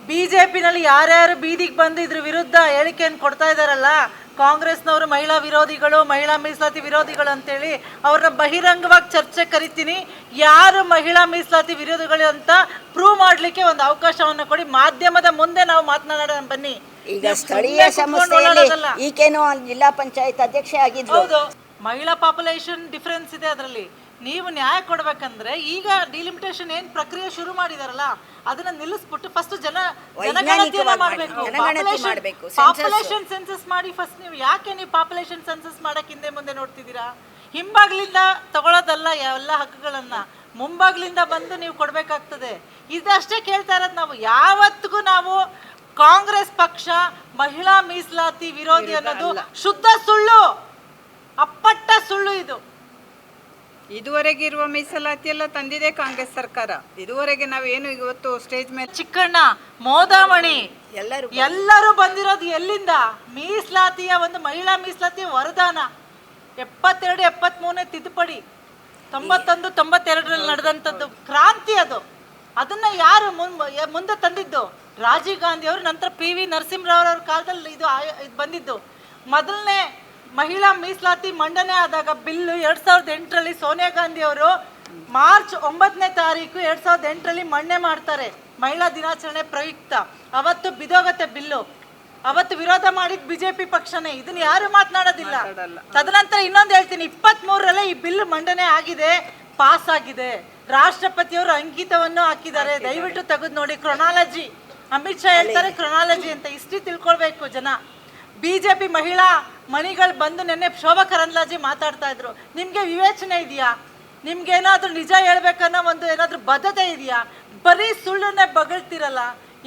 ಬಿಜೆಪಿನಲ್ಲಿ ಯಾರ್ಯಾರು ಬೀದಿಗೆ ಬಂದು ಇದ್ರ ವಿರುದ್ಧ ಹೇಳಿಕೆಯನ್ನು ಕೊಡ್ತಾ ಇದ್ದಾರಲ್ಲ, ಕಾಂಗ್ರೆಸ್ನವರು ಮಹಿಳಾ ವಿರೋಧಿಗಳು, ಮಹಿಳಾ ಮೀಸಲಾತಿ ವಿರೋಧಿಗಳು ಅಂತೇಳಿ ಅವ್ರನ್ನ ಬಹಿರಂಗವಾಗಿ ಚರ್ಚೆ ಕರಿತೀನಿ. ಯಾರು ಮಹಿಳಾ ಮೀಸಲಾತಿ ವಿರೋಧಿಗಳು ಅಂತ ಪ್ರೂವ್ ಮಾಡಲಿಕ್ಕೆ ಒಂದು ಅವಕಾಶವನ್ನು ಕೊಡಿ. ಮಾಧ್ಯಮದ ಮುಂದೆ ನಾವು ಮಾತನಾಡೋಣ ಬನ್ನಿ. ಈಗ ಸ್ಥಳೀಯ ಸಮಸ್ಯೆಯಲ್ಲಿ ಈಗೇನೋ ಜಿಲ್ಲಾ ಪಂಚಾಯತ್ ಅಧ್ಯಕ್ಷೆ ಆಗಿದ್ರು. ಹೌದು, ಮಹಿಳಾ ಪಾಪ್ಯುಲೇಷನ್ ಡಿಫರೆನ್ಸ್ ಇದೆ ಅದರಲ್ಲಿ. ನೀವು ನ್ಯಾಯ ಕೊಡ್ಬೇಕಂದ್ರೆ ಈಗ ಡಿಲಿಮಿಟೇಷನ್ ಏನ್ ಪ್ರಕ್ರಿಯೆ ಶುರು ಮಾಡಿದಾರಲ್ಲ ಅದನ್ನ ನಿಲ್ಲಿಸ್ಬಿಟ್ಟು ಫಸ್ಟ್ ಜನಗಣತಿಯನ್ನ ಮಾಡಬೇಕು. ಪಾಪ್ಯುಲೇಷನ್ ಸೆನ್ಸಸ್ ಮಾಡಿ ಫಸ್ಟ್. ನೀವು ಯಾಕೆ ನೀವು ಪಾಪ್ಯುಲೇಷನ್ ಸೆನ್ಸಸ್ ಮಾಡಕ್ ಹಿಂದೆ ಮುಂದೆ ನೋಡ್ತಿದ್ದೀರಾ? ಹಿಂಬಾಗ್ಲಿಂದ ತಗೊಳ್ಳೋದಲ್ಲ ಎಲ್ಲ ಹಕ್ಕುಗಳನ್ನ, ಮುಂಬಾಗ್ಲಿಂದ ಬಂದು ನೀವು ಕೊಡ್ಬೇಕಾಗ್ತದೆ. ಇದಷ್ಟೇ ಕೇಳ್ತಾ ಇರೋದು ನಾವು. ಯಾವತ್ತಿಗೂ ನಾವು ಕಾಂಗ್ರೆಸ್ ಪಕ್ಷ ಮಹಿಳಾ ಮೀಸಲಾತಿ ವಿರೋಧಿ ಅನ್ನೋದು ಶುದ್ಧ ಸುಳ್ಳು, ಅಪ್ಪಟ್ಟ ಸುಳ್ಳು. ಇದು ಇದುವರೆಗೆ ಇರುವ ಮೀಸಲಾತಿ ಎಲ್ಲ ತಂದಿದೆ ಕಾಂಗ್ರೆಸ್ ಸರ್ಕಾರ. ಇದುವರೆಗೆ ನಾವೇನು ಇವತ್ತು ಸ್ಟೇಜ್ ಮೇಲೆ ಚಿಕ್ಕಣ್ಣ, ಮೋದಾಮಣಿ ಎಲ್ಲರೂ ಬಂದಿರೋದು ಎಲ್ಲಿಂದ? ಮೀಸಲಾತಿಯ ಒಂದು ಮಹಿಳಾ ಮೀಸಲಾತಿಯ ವರದಾನ 72, 73ನೇ ತಿದ್ದುಪಡಿ, 91, 92ರಲ್ಲಿ ನಡೆದಂಥದ್ದು ಕ್ರಾಂತಿ. ಅದನ್ನ ಯಾರು ಮುಂದೆ ತಂದಿದ್ದು? ರಾಜೀವ್ ಗಾಂಧಿ ಅವರು, ನಂತರ PV ನರಸಿಂಹರಾವ್ ಅವ್ರ ಕಾಲದಲ್ಲಿ ಇದು ಬಂದಿದ್ದು. ಮೊದಲನೇ ಮಹಿಳಾ ಮೀಸಲಾತಿ ಮಂಡನೆ ಆದಾಗ ಬಿಲ್ಲು 2008ರಲ್ಲಿ ಸೋನಿಯಾ ಗಾಂಧಿ ಅವರು ಮಾರ್ಚ್ 9ನೇ ತಾರೀಕು 2008ರಲ್ಲಿ ಮಂಡನೆ ಮಾಡ್ತಾರೆ, ಮಹಿಳಾ ದಿನಾಚರಣೆ ಪ್ರಯುಕ್ತ. ಅವತ್ತು ಬಿದೋಗತ್ತೆ ಬಿಲ್ಲು. ಅವತ್ತು ವಿರೋಧ ಮಾಡಿದ ಬಿಜೆಪಿ ಪಕ್ಷನೇ. ಇದನ್ನ ಯಾರು ಮಾತನಾಡೋದಿಲ್ಲ. ತದನಂತರ ಇನ್ನೊಂದು ಹೇಳ್ತೀನಿ, 23ರಲ್ಲೇ ಈ ಬಿಲ್ ಮಂಡನೆ ಆಗಿದೆ, ಪಾಸ್ ಆಗಿದೆ. ರಾಷ್ಟ್ರಪತಿಯವರು ಅಂಕಿತವನ್ನು ಹಾಕಿದ್ದಾರೆ, ದಯವಿಟ್ಟು ತೆಗೆದು ನೋಡಿ. ಕ್ರೊನಾಲಜಿ, ಅಮಿತ್ ಶಾ ಹೇಳ್ತಾರೆ ಕ್ರೊನಾಲಜಿ ಅಂತ. ಇಷ್ಟು ತಿಳ್ಕೊಳ್ಬೇಕು ಜನ. ಬಿಜೆಪಿ ಮಹಿಳಾ ಮಣಿಗಳು ಬಂದು ನೆನ್ನೆ ಶೋಭಾ ಕರಂದ್ಲಾಜೆ ಮಾತಾಡ್ತಾ ಇದ್ರು. ನಿಮ್ಗೆ ವಿವೇಚನೆ ಇದೆಯಾ? ನಿಮ್ಗೇನಾದ್ರೂ ನಿಜ ಹೇಳ್ಬೇಕನ್ನೋ ಒಂದು ಏನಾದ್ರೂ ಬದ್ಧತೆ ಇದೆಯಾ? ಬರೀ ಸುಳ್ಳನ್ನೇ ಬಗಳ್ತಿರಲ್ಲ.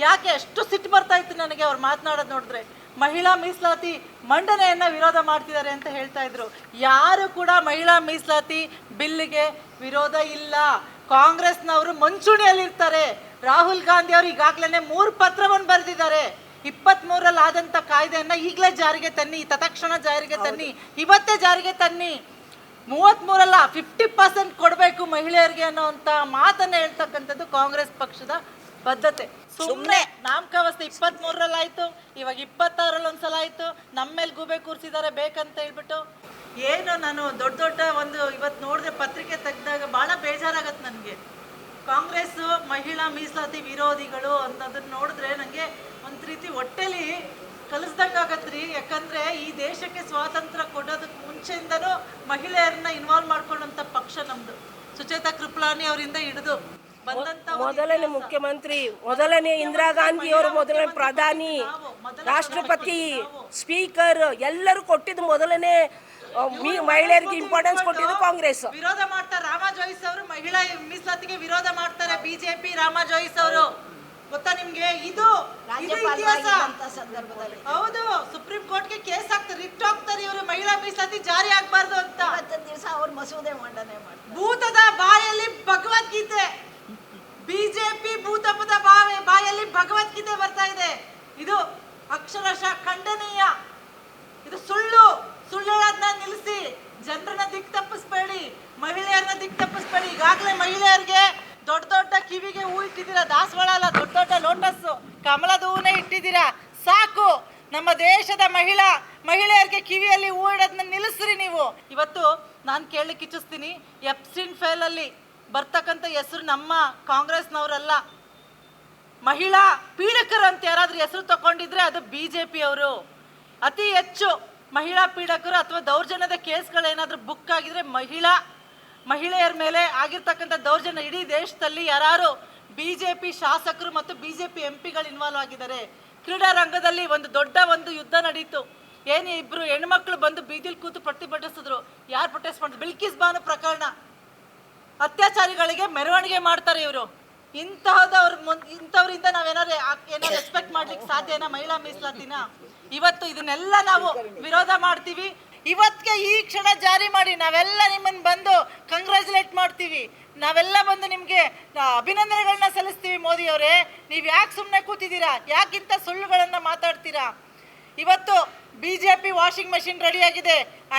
ಯಾಕೆ ಎಷ್ಟು ಸಿಟ್ಟು ಬರ್ತಾ ಇತ್ತು ನನಗೆ ಅವ್ರು ಮಾತನಾಡೋದು ನೋಡಿದ್ರೆ. ಮಹಿಳಾ ಮೀಸಲಾತಿ ಮಂಡನೆಯನ್ನ ವಿರೋಧ ಮಾಡ್ತಿದ್ದಾರೆ ಅಂತ ಹೇಳ್ತಾ ಇದ್ರು. ಯಾರು ಕೂಡ ಮಹಿಳಾ ಮೀಸಲಾತಿ ಬಿಲ್ಗೆ ವಿರೋಧ ಇಲ್ಲ. ಕಾಂಗ್ರೆಸ್ನವರು ಮುಂಚೂಣಿಯಲ್ಲಿರ್ತಾರೆ. ರಾಹುಲ್ ಗಾಂಧಿ ಅವರು ಈಗಾಗಲೇ 3 ಪತ್ರವನ್ನು ಬರೆದಿದ್ದಾರೆ. 23ರಲ್ಲಿ ಆದಂತ ಕಾಯ್ದೆಯನ್ನ ಈಗಲೇ ಜಾರಿಗೆ ತನ್ನಿ, ತತ್ಕ್ಷಣ ಜಾರಿಗೆ ತನ್ನಿ, ಇವತ್ತೇ ಜಾರಿಗೆ ತನ್ನಿ. 33ರಲ್ಲ 50% ಕೊಡಬೇಕು ಮಹಿಳೆಯರಿಗೆ ಅನ್ನೋಂಥ ಮಾತನ್ನ ಹೇಳ್ತಕ್ಕಂಥದ್ದು ಕಾಂಗ್ರೆಸ್ ಪಕ್ಷದ ಬದ್ಧತೆ. ಸುಮ್ಮನೆ ನಾಮಕಾವಸ್ಥೆ 23ರಲ್ಲಿ ಆಯ್ತು, ಇವಾಗ 26ರಲ್ಲಿ ಒಂದ್ಸಲ ಆಯ್ತು, ನಮ್ಮ ಮೇಲೆ ಗೂಬೆ ಕೂರಿಸಿದ್ದಾರೆ ಬೇಕಂತ ಹೇಳ್ಬಿಟ್ಟು. ಏನು ನಾನು ದೊಡ್ಡ ಒಂದು ಇವತ್ತು ನೋಡಿದ್ರೆ ಪತ್ರಿಕೆ ತೆಗೆದಾಗ ಬಹಳ ಬೇಜಾರಾಗತ್ತೆ ನನಗೆ. ಕಾಂಗ್ರೆಸ್ ಮಹಿಳಾ ಮೀಸಲಾತಿ ವಿರೋಧಿಗಳು ಅನ್ನೋದನ್ನ ನೋಡಿದ್ರೆ ನನಗೆ ಒಂದು ರೀತಿ ಹೊಟ್ಟೆಲಿ ಕಲಿಸ್ದಂಗಾಗತ್ರಿ. ಯಾಕಂದ್ರೆ ಈ ದೇಶಕ್ಕೆ ಸ್ವಾತಂತ್ರ್ಯ ಕೊಡೋದಕ್ಕೆ ಮುಂಚೆಯಿಂದನೂ ಮಹಿಳೆಯರನ್ನ ಇನ್ವಾಲ್ವ್ ಮಾಡ್ಕೊಂಡಂತ ಪಕ್ಷ ನಮ್ದು. ಸುಚೇತಾ ಕೃಪಲಾನಿ ಅವರಿಂದ ಹಿಡಿದು ಬಂದಂತ ಮೊದಲನೇ ಮುಖ್ಯಮಂತ್ರಿ, ಮೊದಲನೇ ಇಂದಿರಾ ಗಾಂಧಿ ಅವರು, ಮೊದಲನೇ ಪ್ರಧಾನಿ, ರಾಷ್ಟ್ರಪತಿ, ಸ್ಪೀಕರ್ ಎಲ್ಲರೂ ಕೊಟ್ಟಿದ್ದು ಮೊದಲನೇ ಮಹಿಳೆಯರಿಗೆ ಇಂಪಾರ್ಟೆನ್ಸ್ ಕೊಟ್ಟಿದ್ದು ಕಾಂಗ್ರೆಸ್. ವಿರೋಧ ಮಾಡ್ತಾರೆ ರಾಮಾ ಜೋಯಿಸ್ ಅವರು, ಮಹಿಳಾ ಮೀಸಲಾತಿಗೆ ವಿರೋಧ ಮಾಡ್ತಾರೆ ಬಿಜೆಪಿ. ರಾಮಾ ಜೋಯಿಸ್ ಅವರು ಗೊತ್ತಾ ನಿಮ್ಗೆ? ಇದು ಇತಿಹಾಸ. ಹೌದು, ಸುಪ್ರೀಂ ಕೋರ್ಟ್ಗೆ ಕೇಸ್ ಹಾಕ್ತಾರೆ, ರಿಟ್ ಹೋಗ್ತಾರೆ ಇವರು ಮಹಿಳಾ ಮೀಸಲಾತಿ ಜಾರಿ ಆಗ್ಬಾರ್ದು ಅಂತ. ದಿವಸ ಅವ್ರು ಮಸೂದೆ ಮಂಡನೆ ಮಾಡ್ತಾರೆ. ಭೂತದ ಬಾಯಲ್ಲಿ ಭಗವದ್ಗೀತೆ, ಬಿಜೆಪಿ ಭೂತಪದ ಬಾಯಲ್ಲಿ ಭಗವದ್ಗೀತೆ ಬರ್ತಾ ಇದೆ. ಇದು ಅಕ್ಷರಶಃ ಖಂಡನೀಯ. ಇದು ಸುಳ್ಳು. ಸುಳ್ಳುಗಳನ್ನ ನಿಲ್ಲಿಸಿ ಜನರನ್ನ ದಿಕ್ ತಪ್ಪಿಸ್ಬೇಡಿ, ಮಹಿಳೆಯರನ್ನ ದಿಕ್ ತಪ್ಪಿಸ್ಬೇಡಿ. ಈಗಾಗಲೇ ಮಹಿಳೆಯರಿಗೆ ದೊಡ್ಡ ಕಿವಿಗೆ ಹೂ ಇಟ್ಟಿದ್ದೀರಾ. ದಾಸವಾಳ ಅಲ್ಲ, ದೊಡ್ಡ ಲೋಟಸ್ ಕಮಲದ ಹೂವನ್ನೇ ಇಟ್ಟಿದ್ದೀರಾ. ಸಾಕು. ನಮ್ಮ ದೇಶದ ಮಹಿಳೆಯರಿಗೆ ಕಿವಿಯಲ್ಲಿ ಹೂ ಇಡೋದನ್ನ ನಿಲ್ಲಿಸ್ರಿ ನೀವು. ಇವತ್ತು ನಾನು ಕೇಳಲಿಕ್ಕೆ ಇಚ್ಛಿಸ್ತೀನಿ, ಎಪ್ಸ್ಟಿನ್ ಫೇಲ್ ಅಲ್ಲಿ ಬರ್ತಕ್ಕಂಥ ಹೆಸರು ನಮ್ಮ ಕಾಂಗ್ರೆಸ್ನವರಲ್ಲ. ಮಹಿಳಾ ಪೀಡಕರು ಅಂತ ಯಾರಾದ್ರೂ ಹೆಸರು ತಗೊಂಡಿದ್ರೆ ಅದು ಬಿಜೆಪಿ ಅವರು. ಅತಿ ಹೆಚ್ಚು ಮಹಿಳಾ ಪೀಡಕರು ಅಥವಾ ದೌರ್ಜನ್ಯದ ಕೇಸ್ಗಳೇನಾದ್ರೂ ಬುಕ್ ಆಗಿದ್ರೆ ಮಹಿಳೆಯರ ಮೇಲೆ ಆಗಿರ್ತಕ್ಕಂಥ ದೌರ್ಜನ್ಯ ಇಡೀ ದೇಶದಲ್ಲಿ ಯಾರು ಬಿಜೆಪಿ ಶಾಸಕರು ಮತ್ತು ಬಿಜೆಪಿ MP ಗಳು ಇನ್ವಾಲ್ವ್ ಆಗಿದ್ದಾರೆ. ಕ್ರೀಡಾ ರಂಗದಲ್ಲಿ ಒಂದು ಯುದ್ಧ ನಡೀತು. ಏನು ಇಬ್ರು ಹೆಣ್ಮಕ್ಳು ಬಂದು ಬೀದಿಲ್ ಕೂತು ಪ್ರತಿಭಟಿಸಿದ್ರು. ಯಾರು ಪ್ರೊಟೆಸ್ಟ್ ಮಾಡಿದ್ರು? ಬಿಲ್ಕಿಸ್ ಬಾನು ಪ್ರಕರಣ. ಅತ್ಯಾಚಾರಿಗಳಿಗೆ ಮೆರವಣಿಗೆ ಮಾಡ್ತಾರೆ ಇವರು. ಇಂಥವ್ರಿಂದ ನಾವೇನಾದ್ರು ಎಕ್ಸ್ಪೆಕ್ಟ್ ಮಾಡ್ಲಿಕ್ಕೆ ಸಾಧ್ಯನಾ ಮಹಿಳಾ ಮೀಸಲಾತಿನ? ಇವತ್ತು ಇದನ್ನೆಲ್ಲ ನಾವು ವಿರೋಧ ಮಾಡ್ತೀವಿ. ಇವತ್ತಿಗೆ ಈ ಕ್ಷಣ ಜಾರಿ ಮಾಡಿ, ನಾವೆಲ್ಲ ನಿಮ್ಮನ್ನು ಬಂದು ಕಂಗ್ರ್ಯಾಚುಲೇಟ್ ಮಾಡ್ತೀವಿ. ನಾವೆಲ್ಲ ಬಂದು ನಿಮಗೆ ಅಭಿನಂದನೆಗಳನ್ನ ಸಲ್ಲಿಸ್ತೀವಿ. ಮೋದಿ ಅವರೇ, ನೀವು ಯಾಕೆ ಸುಮ್ಮನೆ ಕೂತಿದ್ದೀರಾ? ಯಾಕಿಂತ ಸುಳ್ಳುಗಳನ್ನು ಮಾತಾಡ್ತೀರಾ? ಇವತ್ತು ಬಿಜೆಪಿ ವಾಷಿಂಗ್ ಮಷಿನ್ ರೆಡಿಯಾಗಿದೆ,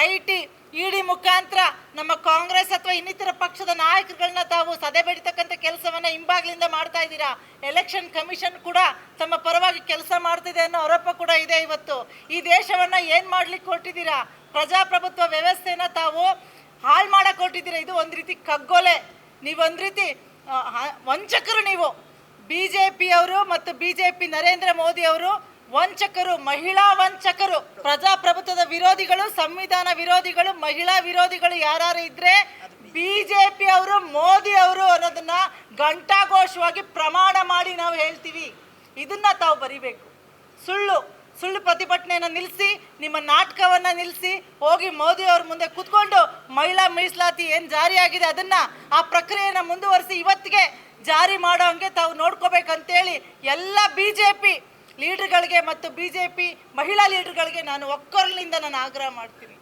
IT ಇಡಿ ಮುಖಾಂತರ ನಮ್ಮ ಕಾಂಗ್ರೆಸ್ ಅಥವಾ ಇನ್ನಿತರ ಪಕ್ಷದ ನಾಯಕರುಗಳನ್ನ ತಾವು ಸದೆ ಬೆಡಿತಕ್ಕಂಥ ಕೆಲಸವನ್ನ ಹಿಂಬಾಗ್ಲಿಂದ ಮಾಡ್ತಾ ಇದ್ದೀರಾ. ಎಲೆಕ್ಷನ್ ಕಮಿಷನ್ ಕೂಡ ತಮ್ಮ ಪರವಾಗಿ ಕೆಲಸ ಮಾಡ್ತಿದೆ ಅನ್ನೋ ಆರೋಪ ಕೂಡ ಇದೆ. ಇವತ್ತು ಈ ದೇಶವನ್ನ ಏನ್ ಮಾಡ್ಲಿಕ್ಕೆ ಕೊಟ್ಟಿದ್ದೀರಾ? ಪ್ರಜಾಪ್ರಭುತ್ವ ವ್ಯವಸ್ಥೆನ ತಾವು ಹಾಳು ಮಾಡಕ್ ಕೊಟ್ಟಿದ್ದೀರಾ. ಇದು ಒಂದು ರೀತಿ ಕಗ್ಗೊಲೆ. ನೀವೊಂದು ರೀತಿ ವಂಚಕರು. ನೀವು ಬಿಜೆಪಿಯವರು ಮತ್ತು ಬಿಜೆಪಿ ನರೇಂದ್ರ ಮೋದಿ ಅವರು ವಂಚಕರು, ಮಹಿಳಾ ವಂಚಕರು, ಪ್ರಜಾಪ್ರಭುತ್ವದ ವಿರೋಧಿಗಳು, ಸಂವಿಧಾನ ವಿರೋಧಿಗಳು, ಮಹಿಳಾ ವಿರೋಧಿಗಳು ಯಾರು ಇದ್ರೆ ಬಿಜೆಪಿ ಅವರು, ಮೋದಿ ಅವರು ಅನ್ನೋದನ್ನ ಘಂಟಾಘೋಷವಾಗಿ ಪ್ರಮಾಣ ಮಾಡಿ ನಾವು ಹೇಳ್ತೀವಿ. ಇದನ್ನ ತಾವು ಬರಿಬೇಕು. ಸುಳ್ಳು ಪ್ರತಿಭಟನೆಯನ್ನು ನಿಲ್ಲಿಸಿ, ನಿಮ್ಮ ನಾಟಕವನ್ನ ನಿಲ್ಲಿಸಿ, ಹೋಗಿ ಮೋದಿ ಅವ್ರ ಮುಂದೆ ಕೂತ್ಕೊಂಡು ಮಹಿಳಾ ಮೀಸಲಾತಿ ಏನು ಜಾರಿಯಾಗಿದೆ ಅದನ್ನ ಆ ಪ್ರಕ್ರಿಯೆಯನ್ನು ಮುಂದುವರಿಸಿ ಇವತ್ತಿಗೆ ಜಾರಿ ಮಾಡೋ ಹಂಗೆ ತಾವು ನೋಡ್ಕೋಬೇಕಂತೇಳಿ ಎಲ್ಲ ಬಿಜೆಪಿ ಲೀಡರ್ಗಳಿಗೆ ಮತ್ತು ಬಿಜೆಪಿ ಮಹಿಳಾ ಲೀಡರ್ಗಳಿಗೆ ನಾನು ಒಕ್ಕೊರಲಿಂದ ನಾನು ಆಗ್ರಹ ಮಾಡ್ತೀನಿ.